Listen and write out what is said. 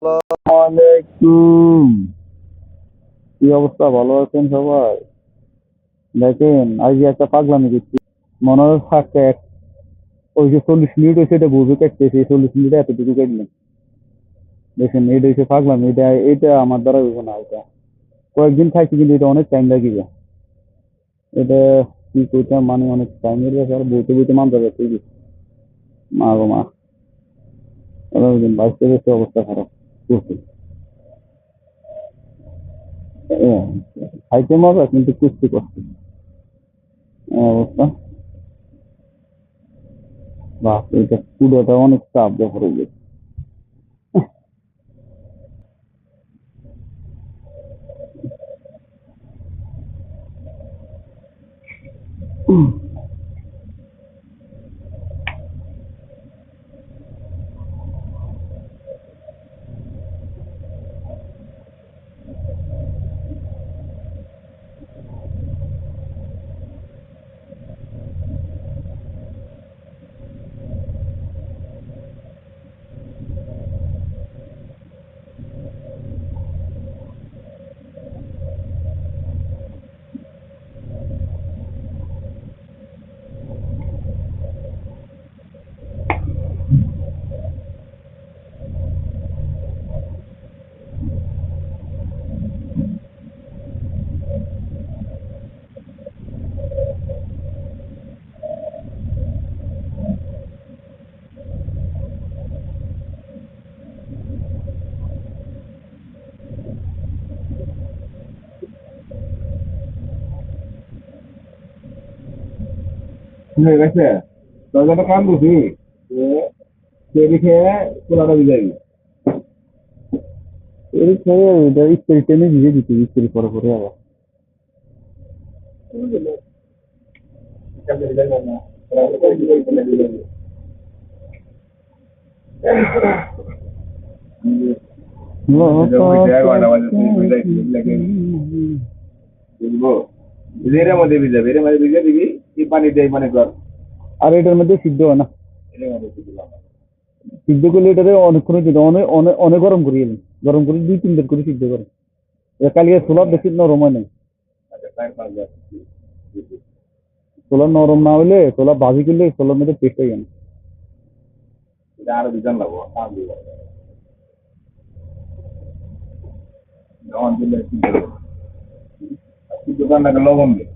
আলাইকুম। কি অবস্থা, ভালো আছেন সবাই? দেখেন আজ যে একটা পাগলামি করছি, মনে হয় থাকতে ওই যে 40 মিনিট হয়েছে, এটা বুঝে কাটতেছে, 40 মিনিটে এতটুকু কাটলেন। দেখেন এটা হচ্ছে পাগলামি, এটা এটা আমার দ্বারা হইব না। এটা কয়েকদিন খাইছি কিন্তু এটা অনেক টাইম লাগিবে। এটা কি কইতাম, মানে অনেক টাইমের ব্যাপার, বইতে বইতে মানতে যাচ্ছে কি। মা গো মা, বাইশে বেশি অবস্থা খারাপ করছে। এ, খাইতে মজা কিন্তু কুস্তি করছে অবস্থা। বাপ, এটা পুরোটা অনেক চাপ ব্যাপার হয়ে গেছে। হয়ে গেছে, দরজাটা কান দিছি সেদি খেয়ে পোলাটা বিজাবি। এর খেয়ে এটা ইস্ত্রি টেনে ভিজে দিতে, ইস্ত্রি পরে পরে আবার বুঝবো। এর মধ্যে ভিজাবি, এর মধ্যে ভিজে দিবি, এই পানি দিয়ে মানে কর। আর এটার মধ্যে সিদ্ধ হয় না। এর মধ্যে সিদ্ধ হয় না। সিদ্ধ করলে এটাতে অনেকক্ষণ দিতে, অনেক অনেক অনেক গরম করি এলেন, গরম করে 2-3 বার করে সিদ্ধ করেন। কালিয়া ছোলা বেশি নরম হয় নাই। ছোলা নরম না হইলে, ছোলা ভাজি করলে ছোলার মধ্যে পেস্ট হয়ে যায়। এটা আরো দিতাম লাগবো, যখন দিলে সিদ্ধ করবো। সিদ্ধ রান্নাকে লবণ দিই।